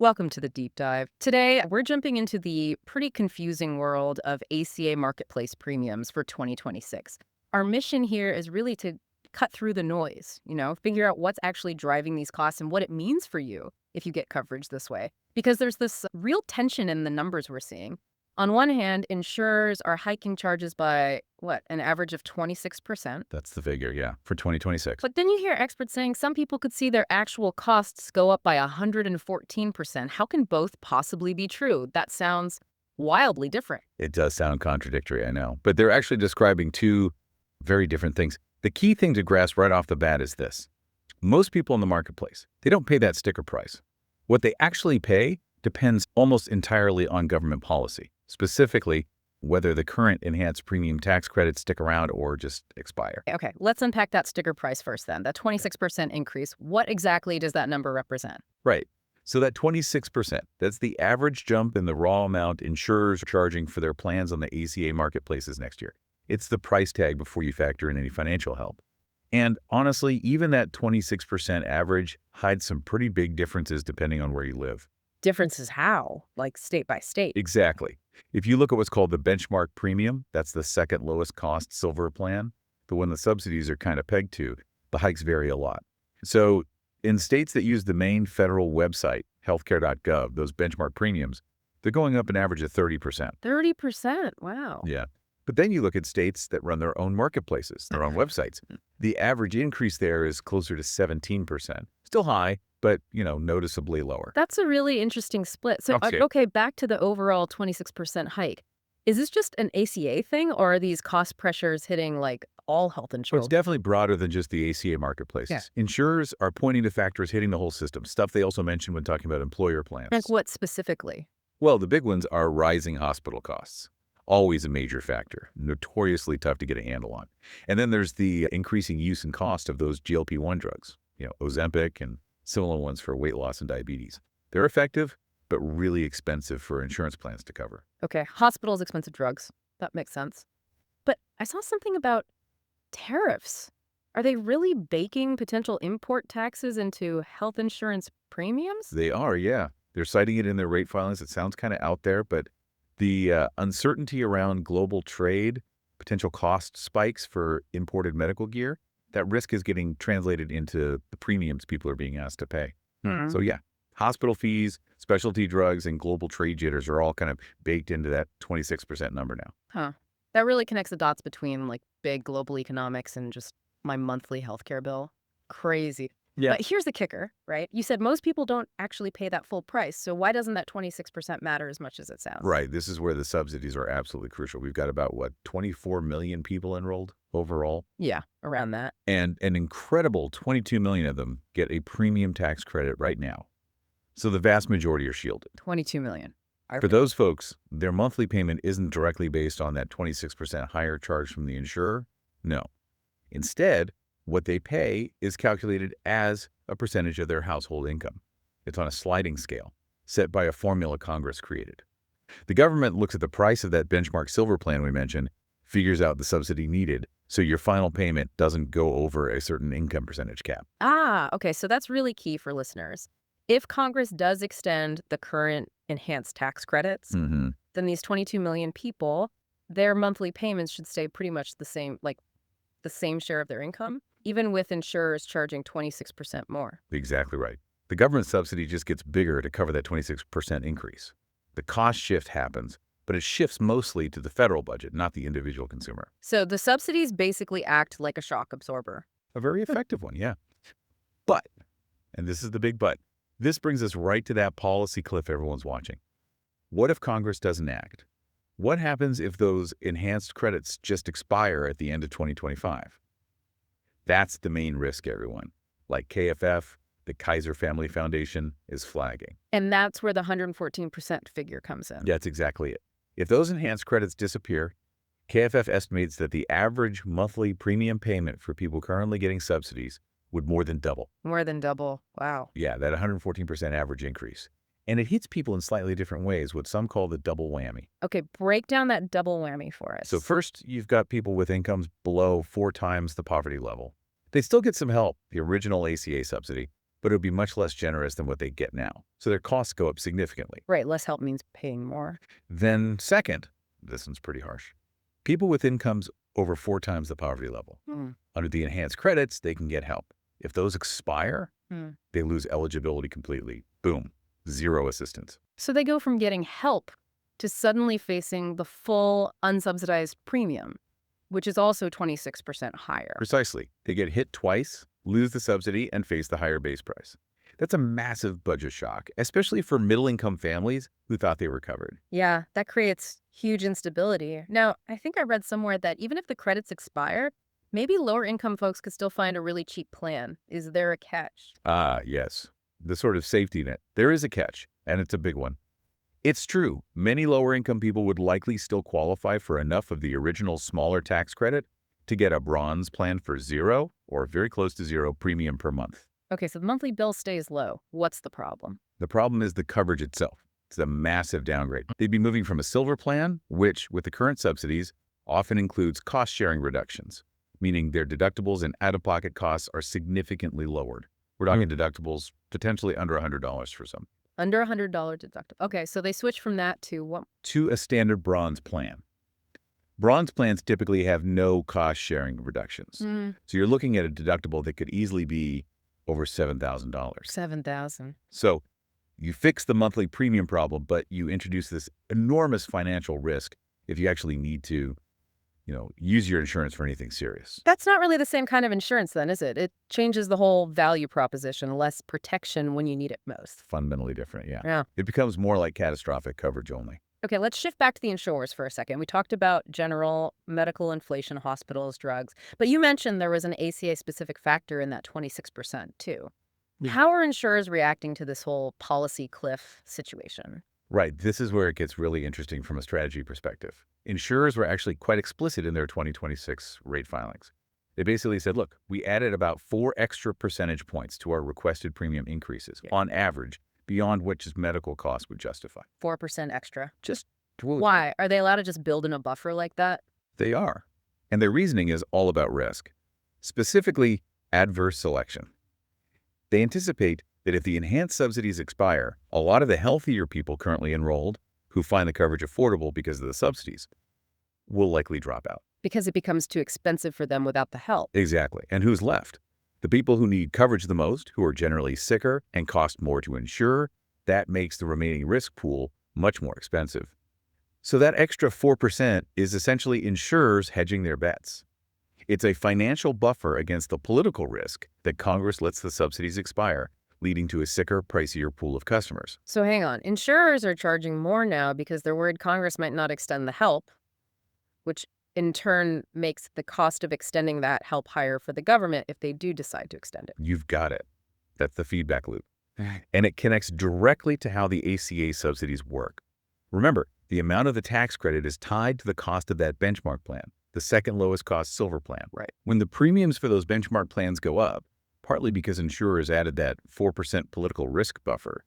Welcome to the deep dive. Today, we're jumping into the pretty confusing world of ACA marketplace premiums for 2026. Our mission here is really to cut through the noise, figure out what's actually driving these costs and what it means for you if you get coverage this way. Because there's this real tension in the numbers we're seeing. On one hand, insurers are hiking charges by, an average of 26%. That's the figure, yeah, for 2026. But then you hear experts saying some people could see their actual costs go up by 114%. How can both possibly be true? That sounds wildly different. It does sound contradictory, I know, but they're actually describing two very different things. The key thing to grasp right off the bat is this. Most people in the marketplace, they don't pay that sticker price. What they actually pay depends almost entirely on government policy, specifically whether the current enhanced premium tax credits stick around or just expire. Okay, let's unpack that sticker price first then. That 26% increase, what exactly does that number represent? Right. So that 26%, that's the average jump in the raw amount insurers are charging for their plans on the ACA marketplaces next year. It's the price tag before you factor in any financial help. And honestly, even that 26% average hides some pretty big differences depending on where you live. Differences how? Like state by state? Exactly. If you look at what's called the benchmark premium, that's the second lowest cost silver plan, the one the subsidies are kind of pegged to, the hikes vary a lot. So in states that use the main federal website, Healthcare.gov, those benchmark premiums, they're going up an average of 30%. 30%? Wow. Yeah. But then you look at states that run their own marketplaces, their own websites. The average increase there is closer to 17%. Still high, but, noticeably lower. That's a really interesting split. So, okay, back to the overall 26% hike. Is this just an ACA thing, or are these cost pressures hitting, all health Well, insurance? it's definitely broader than just the ACA marketplaces. Yeah. Insurers are pointing to factors hitting the whole system, stuff they also mentioned when talking about employer plans. Like what specifically? Well, the big ones are rising hospital costs. Always a major factor, notoriously tough to get a handle on. And then there's the increasing use and cost of those GLP-1 drugs, Ozempic and similar ones for weight loss and diabetes. They're effective, but really expensive for insurance plans to cover. Okay, hospitals, expensive drugs. That makes sense. But I saw something about tariffs. Are they really baking potential import taxes into health insurance premiums? They are, yeah. They're citing it in their rate filings. It sounds kind of out there, but the uncertainty around global trade, potential cost spikes for imported medical gear, that risk is getting translated into the premiums people are being asked to pay. So yeah, hospital fees, specialty drugs, and global trade jitters are all kind of baked into that 26% number now. Huh. That really connects the dots between big global economics and just my monthly healthcare bill. Crazy. Yeah. But here's the kicker, right? You said most people don't actually pay that full price. So why doesn't that 26% matter as much as it sounds? Right. This is where the subsidies are absolutely crucial. We've got about, 24 million people enrolled overall? Yeah, around that. And an incredible 22 million of them get a premium tax credit right now. So the vast majority are shielded. 22 million. For those folks, their monthly payment isn't directly based on that 26% higher charge from the insurer. No. Instead, what they pay is calculated as a percentage of their household income. It's on a sliding scale, set by a formula Congress created. The government looks at the price of that benchmark silver plan we mentioned, figures out the subsidy needed, so your final payment doesn't go over a certain income percentage cap. Okay, so that's really key for listeners. If Congress does extend the current enhanced tax credits, then these 22 million people, their monthly payments should stay pretty much the same, the same share of their income, even with insurers charging 26% more. Exactly right. The government subsidy just gets bigger to cover that 26% increase. The cost shift happens, but it shifts mostly to the federal budget, not the individual consumer. So the subsidies basically act like a shock absorber. A very effective one, yeah. But, and this is the big but, this brings us right to that policy cliff everyone's watching. What if Congress doesn't act? What happens if those enhanced credits just expire at the end of 2025? That's the main risk, everyone. Like KFF, the Kaiser Family Foundation is flagging. And that's where the 114% figure comes in. That's exactly it. If those enhanced credits disappear, KFF estimates that the average monthly premium payment for people currently getting subsidies would more than double. More than double. Wow. Yeah, that 114% average increase. And it hits people in slightly different ways, what some call the double whammy. Okay, break down that double whammy for us. So first, you've got people with incomes below 4 times the poverty level. They still get some help, the original ACA subsidy, but it would be much less generous than what they get now. So their costs go up significantly. Right, less help means paying more. Then second, this one's pretty harsh, people with incomes over 4 times the poverty level. Under the enhanced credits, they can get help. If those expire, they lose eligibility completely. Boom, zero assistance. So they go from getting help to suddenly facing the full unsubsidized premium, which is also 26% higher. Precisely. They get hit twice, lose the subsidy, and face the higher base price. That's a massive budget shock, especially for middle-income families who thought they were covered. Yeah, that creates huge instability. Now, I think I read somewhere that even if the credits expire, maybe lower income folks could still find a really cheap plan. Is there a catch? Ah, yes. The sort of safety net. There is a catch, and it's a big one. It's true, many lower-income people would likely still qualify for enough of the original smaller tax credit to get a bronze plan for 0 or very close to 0 premium per month. Okay, so the monthly bill stays low. What's the problem? The problem is the coverage itself. It's a massive downgrade. They'd be moving from a silver plan, which, with the current subsidies, often includes cost-sharing reductions, meaning their deductibles and out-of-pocket costs are significantly lowered. We're talking deductibles potentially under $100 for some. Under $100 deductible. Okay, so they switch from that to what? To a standard bronze plan. Bronze plans typically have no cost-sharing reductions. So you're looking at a deductible that could easily be over $7,000. $7,000. So you fix the monthly premium problem, but you introduce this enormous financial risk if you actually need to, use your insurance for anything serious. That's not really the same kind of insurance then, is it? It changes the whole value proposition, less protection when you need it most. Fundamentally different, yeah. Yeah. It becomes more like catastrophic coverage only. Okay, let's shift back to the insurers for a second. We talked about general medical inflation, hospitals, drugs, but you mentioned there was an ACA-specific factor in that 26% too. How are insurers reacting to this whole policy cliff situation? Right. This is where it gets really interesting from a strategy perspective. Insurers were actually quite explicit in their 2026 rate filings. They basically said, look, we added about 4 extra percentage points to our requested premium increases on average, beyond what just medical costs would justify. 4% extra. Just Why? Are they allowed to just build in a buffer like that? They are. And their reasoning is all about risk, specifically adverse selection. They anticipate that if the enhanced subsidies expire, a lot of the healthier people currently enrolled who find the coverage affordable because of the subsidies will likely drop out. Because it becomes too expensive for them without the help. Exactly. And who's left? The people who need coverage the most, who are generally sicker and cost more to insure, that makes the remaining risk pool much more expensive. So that extra 4% is essentially insurers hedging their bets. It's a financial buffer against the political risk that Congress lets the subsidies expire, leading to a sicker, pricier pool of customers. So hang on. Insurers are charging more now because they're worried Congress might not extend the help, which in turn makes the cost of extending that help higher for the government if they do decide to extend it. You've got it. That's the feedback loop. And it connects directly to how the ACA subsidies work. Remember, the amount of the tax credit is tied to the cost of that benchmark plan, the second lowest cost silver plan. Right. When the premiums for those benchmark plans go up, partly because insurers added that 4% political risk buffer,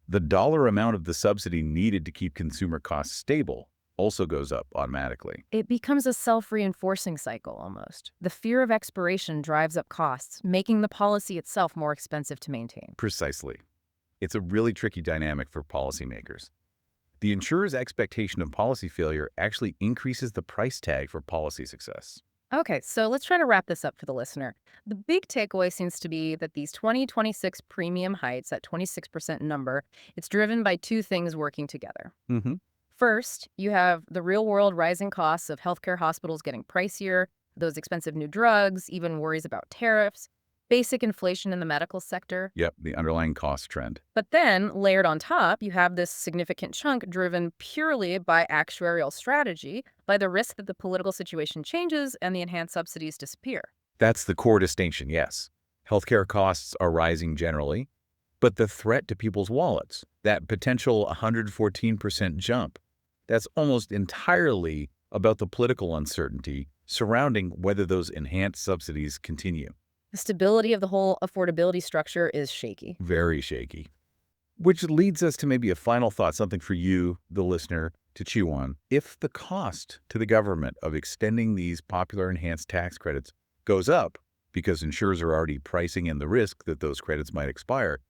the dollar amount of the subsidy needed to keep consumer costs stable also goes up automatically. It becomes a self-reinforcing cycle almost. The fear of expiration drives up costs, making the policy itself more expensive to maintain. Precisely. It's a really tricky dynamic for policymakers. The insurer's expectation of policy failure actually increases the price tag for policy success. Okay, so let's try to wrap this up for the listener. The big takeaway seems to be that these 2026 premium heights, that 26% number, it's driven by 2 things working together. First, you have the real-world rising costs of healthcare hospitals getting pricier, those expensive new drugs, even worries about tariffs, basic inflation in the medical sector. Yep, the underlying cost trend. But then, layered on top, you have this significant chunk driven purely by actuarial strategy, by the risk that the political situation changes and the enhanced subsidies disappear. That's the core distinction, yes. Healthcare costs are rising generally, but the threat to people's wallets, that potential 114% jump, that's almost entirely about the political uncertainty surrounding whether those enhanced subsidies continue. The stability of the whole affordability structure is shaky. Very shaky. Which leads us to maybe a final thought, something for you, the listener, to chew on. If the cost to the government of extending these popular enhanced tax credits goes up because insurers are already pricing in the risk that those credits might expire.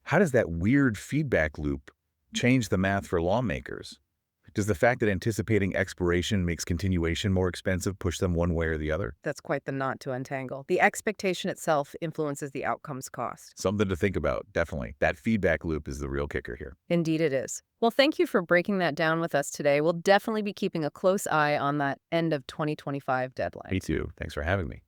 How does that weird feedback loop change the math for lawmakers? Does the fact that anticipating expiration makes continuation more expensive push them one way or the other? That's quite the knot to untangle. The expectation itself influences the outcome's cost. Something to think about, definitely. That feedback loop is the real kicker here. Indeed it is. Well, thank you for breaking that down with us today. We'll definitely be keeping a close eye on that end of 2025 deadline. Me too. Thanks for having me.